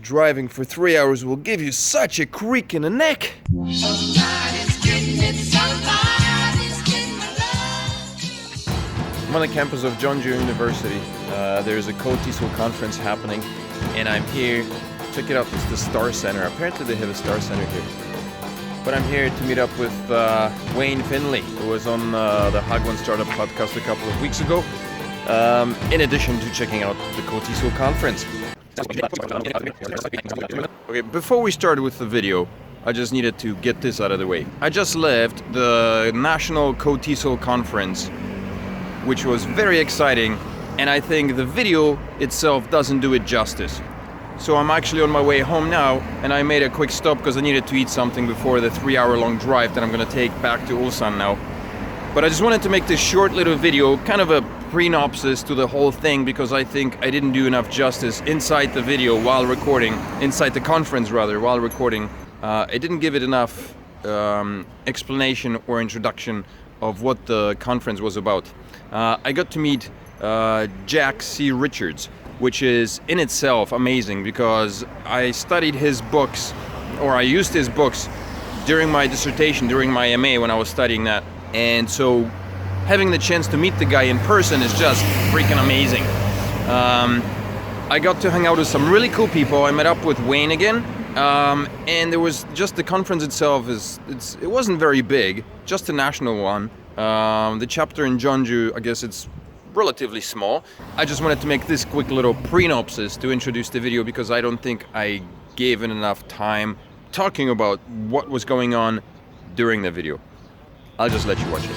Driving for 3 hours will give you such a creak in the neck. I'm on the campus of Jeonju University. There's a KOTESOL conference happening, and I'm here. Check it out, it's the Star Center. Apparently they have a Star Center here. But I'm here to meet up with Wayne Finley, who was on the Hagwon Startup podcast a couple of weeks ago, in addition to checking out the KOTESOL conference. Okay, before we start with the video, I just needed to get this out of the way. I just left the National KOTESOL conference, which was very exciting, and I think the video itself doesn't do it justice. So I'm actually on my way home now, and I made a quick stop because I needed to eat something before the 3-hour-long drive that I'm gonna take back to Ulsan now. But I just wanted to make this short little video, kind of a pre-nopsis to the whole thing, because I think I didn't do enough justice inside the video while recording, inside the conference rather, while recording. I didn't give it enough explanation or introduction of what the conference was about. I got to meet Jack C. Richards, which is in itself amazing because I studied his books, or I used his books during my dissertation, during my MA when I was studying that. And so having the chance to meet the guy in person is just freaking amazing. I got to hang out with some really cool people. I met up with Wayne again, and there was just the conference itself it wasn't very big, just a national one. The chapter in Jeonju, I guess it's relatively small. I just wanted to make this quick little pre-nopsis to introduce the video because I don't think I gave it enough time talking about what was going on during the video. I'll just let you watch it.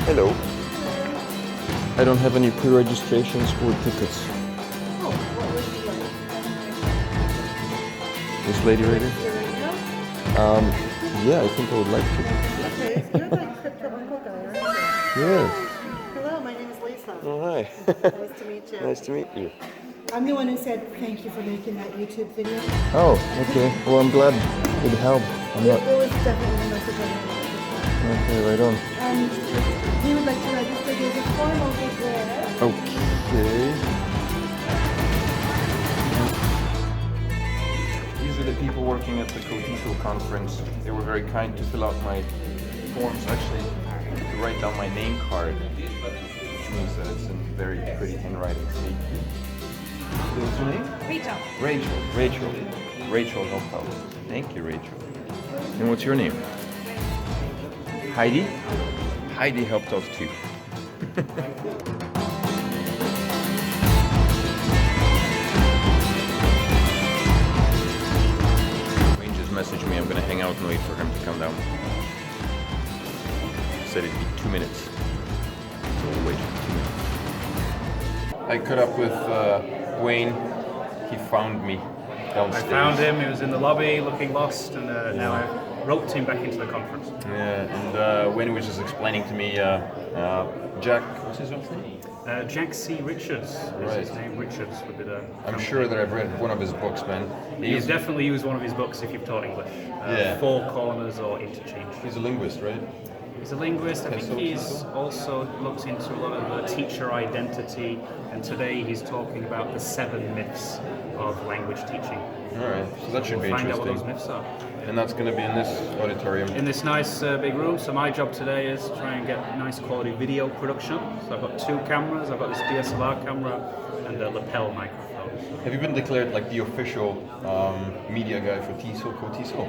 Hello. I don't have any pre-registrations or tickets. Oh, what would you like? This lady right here? Yeah, I think I would like to. Okay, so you're the crypto uncle guy, aren't you? Yes. Hello, my name is Lisa. Oh, hi. Nice to meet you. Nice to meet you. I'm the one who said thank you for making that YouTube video. Oh, okay. Well, I'm glad it helped. I'm not... It was definitely the message I wanted. Okay, right on. And if you would like to register, there's a form over there. Okay. These are the people working at the KOTESOL conference. They were very kind to fill out my forms, actually, to write down my name card, which means that it's in very pretty handwriting. See? What's your name? Rachel. Rachel, no problem. Thank you, Rachel. And what's your name? Heidi? Heidi helped us too. Wayne just messaged me. I'm gonna hang out and wait for him to come down. He said it'd be 2 minutes. So we'll wait for 2 minutes. I caught up with Wayne. He found me downstairs. I found him. He was in the lobby looking lost, and now I've roped him back into the conference. Yeah, and Wayne was just explaining to me, Jack, what's his last name? Jack C. Richards is his name. Richards would be the... I'm sure that I've read one of his books, man. You've definitely used one of his books if you've taught English. Yeah. Four Corners or Interchange. He's a linguist, right? He's a linguist. I think he's also looked into a lot of the teacher identity, and today he's talking about the 7 myths of language teaching. Alright, so that should be Find out what interesting. those myths are. And that's going to be in this auditorium. In this nice big room. So my job today is to try and get nice quality video production. So I've got 2 cameras. I've got this DSLR camera and a lapel microphone. Have you been declared like the official media guy for KOTESOL?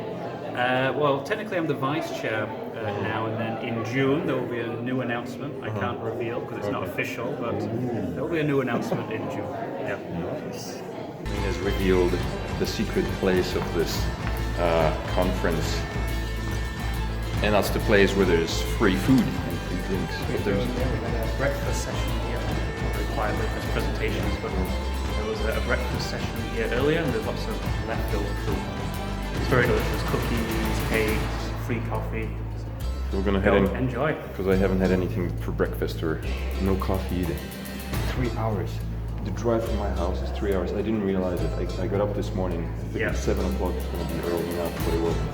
Well, technically I'm the vice chair now, and then in June there will be a new announcement. I can't reveal because it's not official, but there will be a new announcement in June. Yeah. Wayne has revealed the secret place of this conference, and that's the place where there's free food and free drinks. We had a breakfast session here, required breakfast presentations, but there was a breakfast session here earlier, and there's lots of leftover food. It's very delicious. Cookies, cakes, free coffee. So we're gonna head in. Enjoy. Because I haven't had anything for breakfast or no coffee either. 3 hours. The drive from my house is 3 hours. I didn't realize it. I got up this morning. I think 7 o'clock is gonna be early enough, but it wasn't.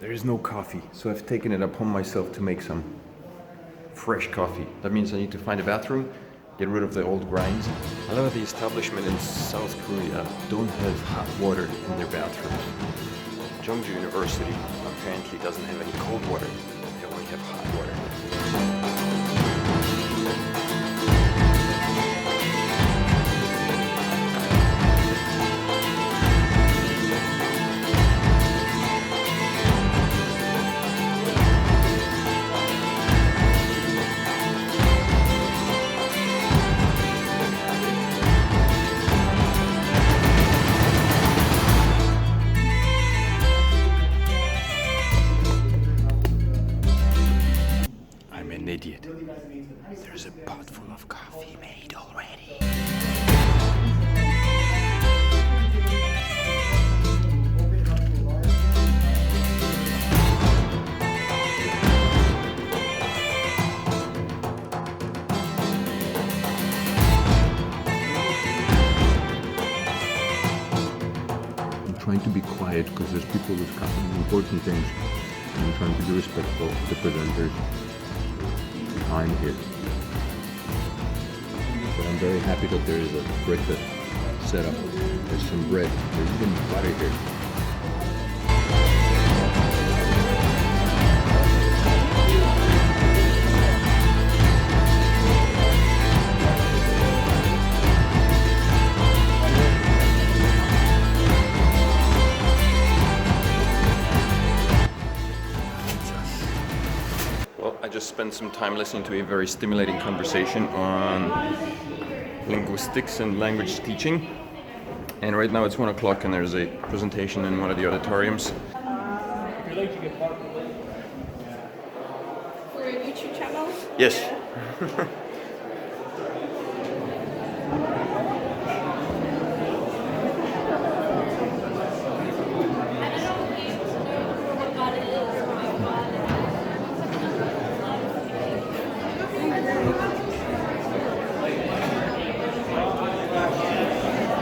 There is no coffee, so I've taken it upon myself to make some fresh coffee. That means I need to find a bathroom, get rid of the old grinds. A lot of the establishments in South Korea don't have hot water in their bathrooms. Jeongju University apparently doesn't have any cold water. They only have hot water. An idiot. There's a pot full of coffee made already. I'm trying to be quiet because there's people discussing important things. I'm trying to be respectful of the presenters. I'm here. But I'm very happy that there is a breakfast set up. There's some bread. There's even butter here. Well, I just spent some time listening to a very stimulating conversation on linguistics and language teaching. And right now it's 1 o'clock and there's a presentation in one of the auditoriums. For your YouTube channel? Yes.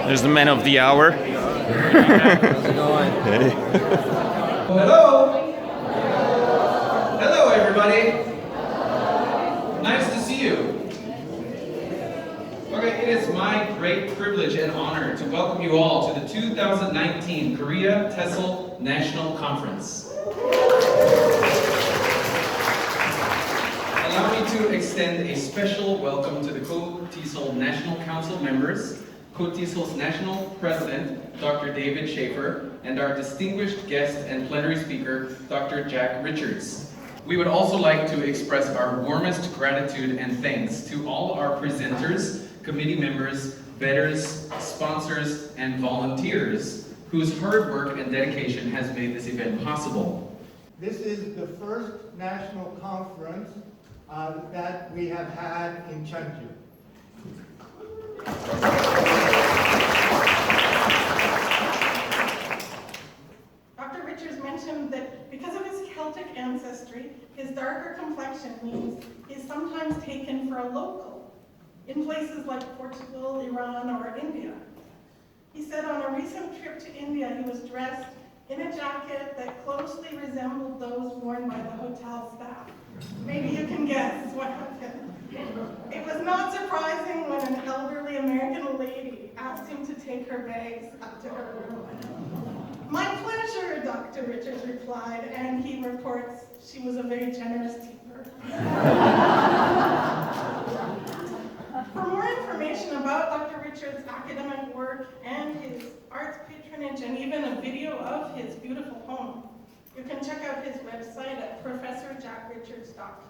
There's the man of the hour. How's it going? Hey. Hello! Hello, everybody! Nice to see you. Okay, it is my great privilege and honor to welcome you all to the 2019 Korea TESOL National Conference. Allow me to extend a special welcome to the KOTESOL National Council members, KOTESOL's National President, Dr. David Schaefer, and our distinguished guest and plenary speaker, Dr. Jack Richards. We would also like to express our warmest gratitude and thanks to all our presenters, committee members, bettors, sponsors, and volunteers whose hard work and dedication has made this event possible. This is the first national conference that we have had in Jeongju. Dr. Richards mentioned that because of his Celtic ancestry, his darker complexion means he's sometimes taken for a local in places like Portugal, Iran, or India. He said on a recent trip to India, he was dressed in a jacket that closely resembled those worn by the hotel staff. Maybe you can guess what happened. It was not surprising when an elderly American lady asked him to take her bags up to her room. "My pleasure," Dr. Richards replied, and he reports she was a very generous tipper. For more information about Dr. Richards' academic work and his arts patronage and even a video of his beautiful home, you can check out his website at professorjackrichards.com.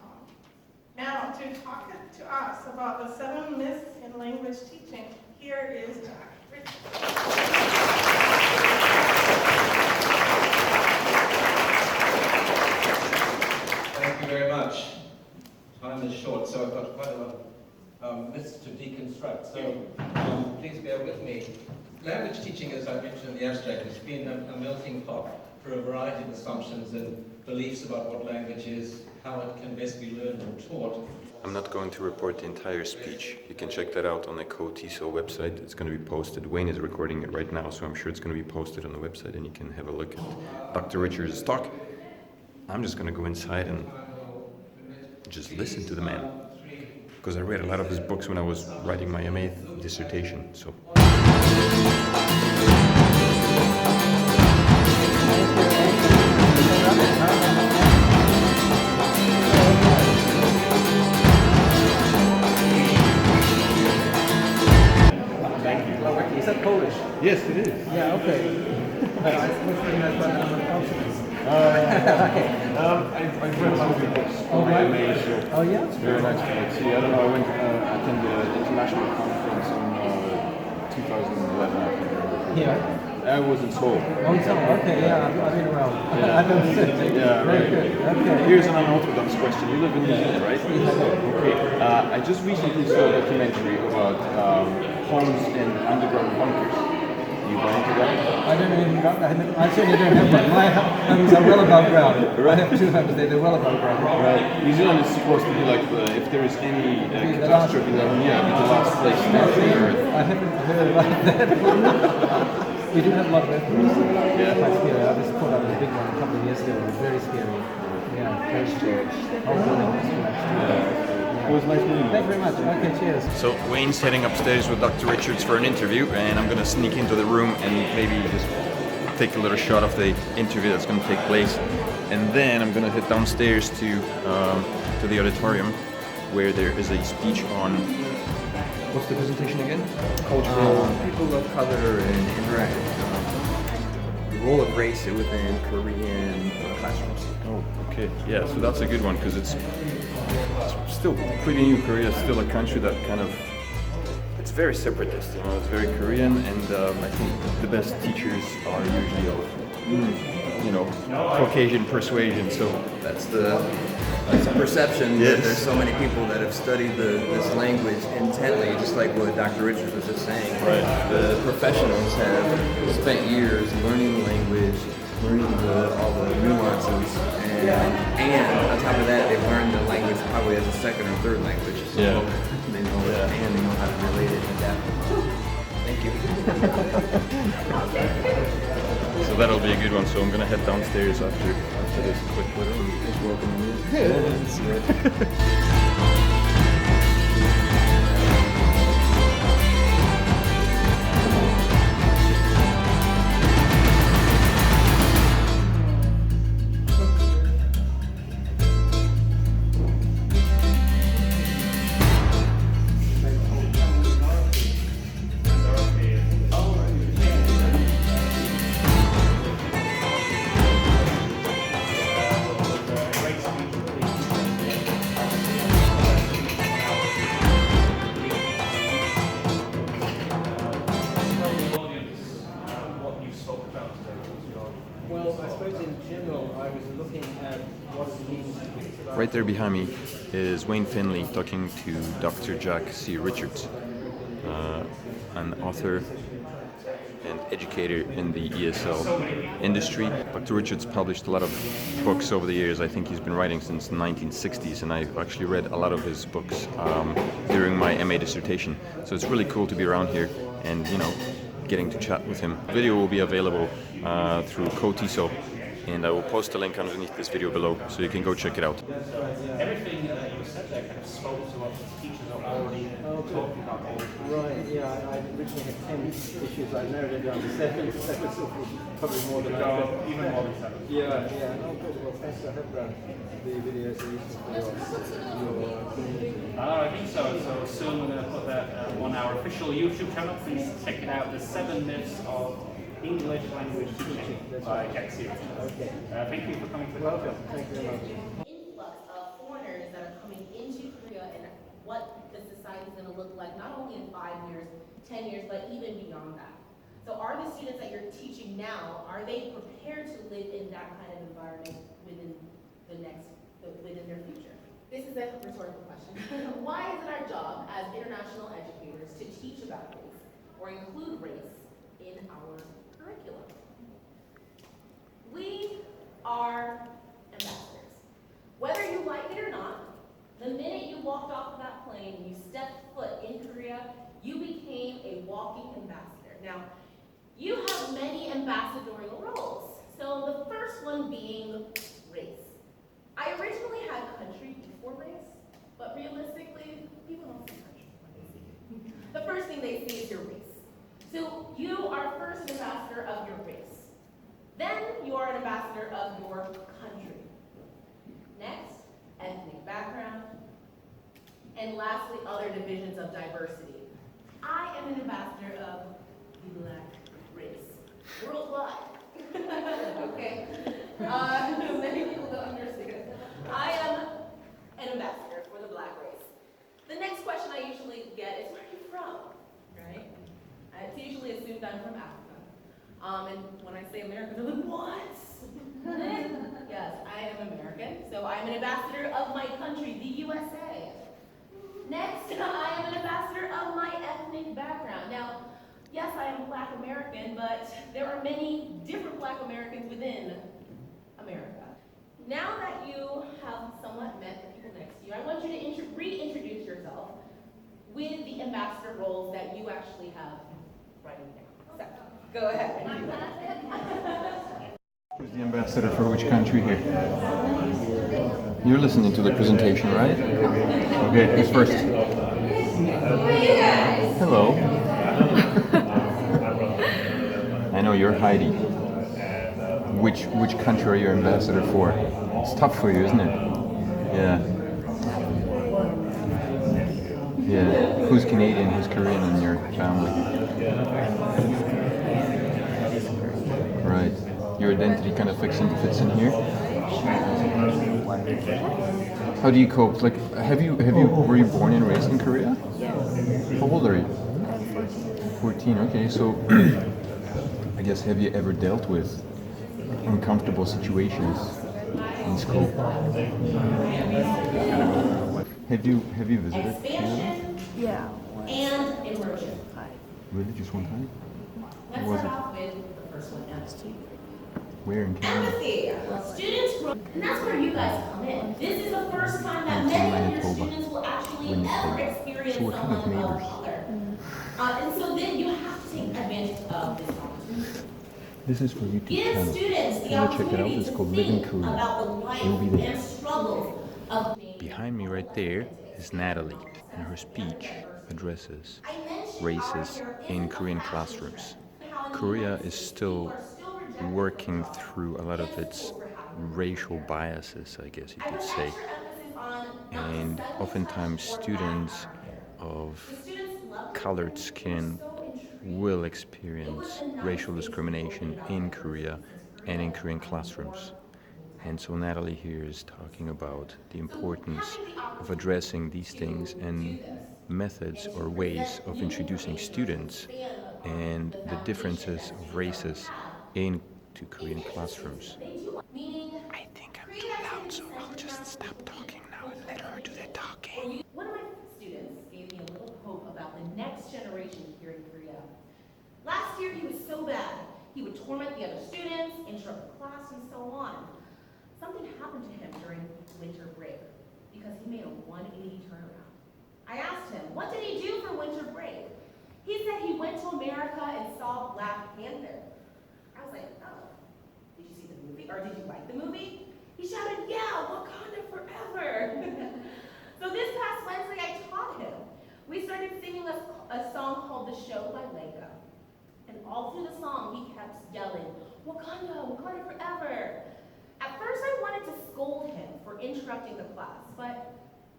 Now, to talk to us about the 7 myths in language teaching, here is Jack Richards. Thank you very much. Time is short, so I've got quite a lot of myths to deconstruct, so please bear with me. Language teaching, as I mentioned in the abstract, has been a melting pot for a variety of assumptions and beliefs about what language is, how it can best be learned or taught. I'm not going to report the entire speech. You can check that out on the KOTESOL website. It's going to be posted. Wayne is recording it right now, so I'm sure it's going to be posted on the website and you can have a look at Dr. Richards' talk. I'm just gonna go inside and just listen to the man, because I read a lot of his books when I was writing my MA dissertation. So. Is that Polish? Yes, it is. Yeah, okay. I've read some of your books on my MA, so Oh, yeah? it's very nice to see. I don't know, I went attended an international conference in 2011, I think. Yeah. I was in Seoul. Oh, it's all okay. Yeah, I've been around. I've been visiting. Yeah, Very right. good. Okay. Here's an unorthodox question. You live in New Zealand, right? Okay. I just recently saw a documentary about homes in underground bunkers. You buy into that? I don't know anything about that. I certainly don't have one. My homes are well above ground. I have 2 homes there. They're well above ground. Right. New Zealand is supposed to be like if there is any the last- catastrophe, then be the last place on the earth. I haven't heard about that. We do have a lot of earthquakes. Yeah. Quite scary. I was caught up with a big one a couple of years ago. It was very scary. Yeah, very scary. Whole building was collapsed. It was nice meeting you. Thank you very much. Okay, cheers. So Wayne's heading upstairs with Dr. Richards for an interview, and I'm gonna sneak into the room and maybe just take a little shot of the interview that's gonna take place, and then I'm gonna head downstairs to the auditorium, where there is a speech on. What's the presentation again? Cultural, people of color and interact. The role of race within Korean classrooms. Oh, okay. Yeah, so that's a good one because it's still pretty new. Korea is still a country that kind of, it's very separatist, you know, it's very Korean, and I think the best teachers are usually of, you know, Caucasian persuasion, so. That's the perception that there's so many people that have studied this language intently, just like what Dr. Richards was just saying. Right. The professionals have spent years learning the language, learning all the nuances, and on top of that, they've learned the language probably as a second or third language. So Yeah. they know it and they know how to relate it and adapt it. Thank you. So that'll be a good one. So I'm gonna head downstairs after this quick little welcome. Well, I suppose in general, I was looking at what it means to be. Right there behind me is Wayne Finley talking to Dr. Jack C. Richards, an author and educator in the ESL industry. Dr. Richards published a lot of books over the years. I think he's been writing since the 1960s, and I've actually read a lot of his books during my MA dissertation. So it's really cool to be around here and, you know, getting to chat with him. The video will be available through KOTESOL, and I will post a link underneath this video below so you can go check it out. Everything that you said there kind of spoke to what teachers are already talking about. Right, yeah, I originally had 10 issues. I narrowed it down to 7, so it's probably more than I thought. Even more than 7. Yeah, yeah. Oh, good. Well, thanks. I hope the videos are useful for your community. I think so. So soon we're going to put that on our official YouTube channel. Please check it out. The 7 myths of English language teaching by Jack C. Okay. Thank you for coming to the Welcome. Thank you very much. Influx of foreigners that are coming into Korea and what the society is going to look like, not only in 5 years, 10 years, but even beyond that. So are the students that you're teaching now, are they prepared to live in that kind of environment within their future? This is a rhetorical question. Why is it our job as international educators to teach about race or include race in our curriculum? We are ambassadors. Whether you like it or not, the minute you walked off of that plane and you stepped foot in Korea, you became a walking ambassador. Now, you have many ambassadorial roles. So the first one being race. you are an ambassador of your country. Next, ethnic background. And lastly, other divisions of diversity. I am an ambassador of the Black race, worldwide. Okay? Many people don't understand. I am an ambassador for the Black race. The next question I usually get is, where are you from? Right? It's usually assumed I'm from Africa. And when I say American, they're like, what? Yes, I am American. So I'm an ambassador of my country, the USA. Next, I am an ambassador of my ethnic background. Now, yes, I am Black American, but there are many different Black Americans within America. Now that you have somewhat met the people next to you, I want you to reintroduce yourself with the ambassador roles that you actually have writing down. So, go ahead. Who's the ambassador for which country here? You're listening to the presentation, right? Okay, who's first? Hello. I know you're Heidi. Which country are you ambassador for? It's tough for you, isn't it? Yeah. Yeah. Who's Canadian? Who's Korean in your family? Right. Your identity kind of fits in here. How do you cope? Like, were you born and raised in Korea? How old are you? 14. Okay, so I guess have you ever dealt with uncomfortable situations in school? Have you visited Canada? Yeah. And immersion. Really, just one time? Let's Was start it? off with the first one, empathy. Where in Canada? Empathy. Students grow, and that's where you guys come in. This is the first time that many of your students will actually ever experience So what kind of someone of neighbors? color. And so then you have to take advantage of this opportunity. This is for YouTube Give channel. students the You wanna check it out? opportunity It's to called Live in think Korea. about the life You'll be there. and struggles of being Behind me right there is Natalie, and her speech addresses races in Korean classrooms. Korea is still working through a lot of its racial biases, I guess you could say. And oftentimes students of colored skin will experience racial discrimination in Korea and in Korean classrooms. And so Natalie here is talking about the importance of addressing these things and methods or ways of introducing students and the differences of races into Korean classrooms. I think I'm too loud, so I'll just stop talking now and let her do the talking. One of my students gave me a little hope about the next generation here in Korea. Last year he was so bad. He would torment the other students, interrupt the class, and so on. Something happened to him during winter break because he made a 180 turnaround. I asked him, what did he do for winter break? He said he went to America and saw Black Panther. I was like, oh, did you see the movie? Or did you like the movie? He shouted, yeah, Wakanda forever. So this past Wednesday I taught him. We started singing a song called The Show by Lego. And all through the song he kept yelling, Wakanda, Wakanda forever. At first I wanted to scold him for interrupting the class, but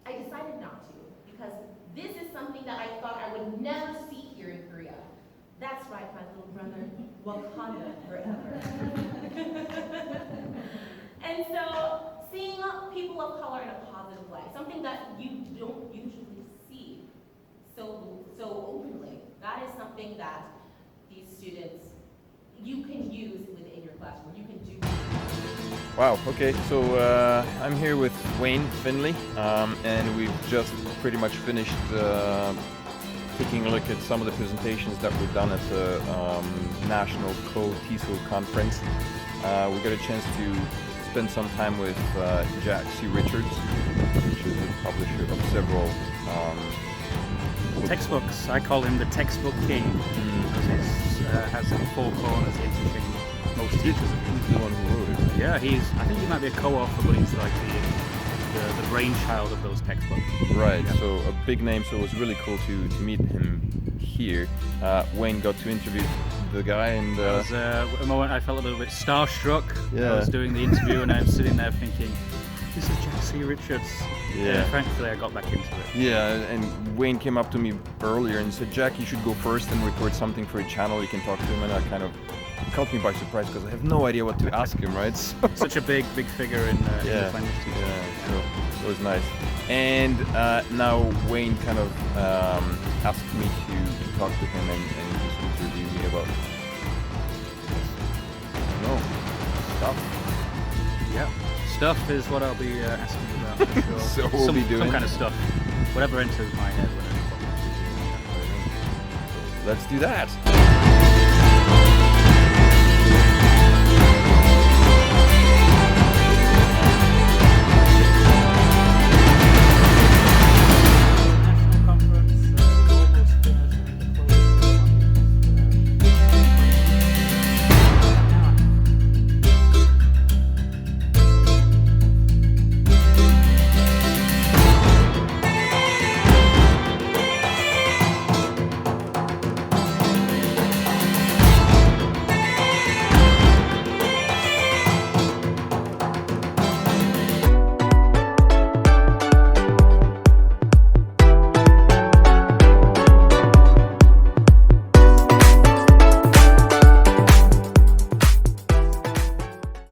I decided not to, because this is something that I thought I would never see here in Korea. That's right, my little brother, Wakanda forever. And so, seeing people of color in a positive light, something that you don't usually see so openly, that is something that these students, you can use within your classroom. You can do. Wow, okay, so I'm here with Wayne Finley, and we've just pretty much finished taking a look at some of the presentations that were done at the National KOTESOL conference. We got a chance to spend some time with Jack C. Richards, which is the publisher of several Textbooks. I call him the textbook king because he has four corners interchange most teachers. He's the one who wrote it. Yeah, I think he might be a co-author, but he's like the brainchild of those textbooks. Right, Yeah. so a big name, so it was really cool to meet him here. Wayne got to interview the guy, and It was a moment I felt a little bit starstruck. Yeah. I was doing the interview and I'm sitting there thinking, this is Jack C. Richards. Yeah. Thankfully I got back into it. yeah, and Wayne came up to me earlier and said, Jack, you should go first and record something for your channel. You can talk to him, and that kind of caught me by surprise because I have no idea what to ask him, right? So, Such a big figure in yeah, English language teaching. yeah, so it was nice. And now Wayne kind of asked me to talk to him and just interview me about stuff. Yeah. Stuff is what I'll be asking you about for sure. So we'll be doing some kind of stuff. Whatever enters my head when I talk. Let's do that.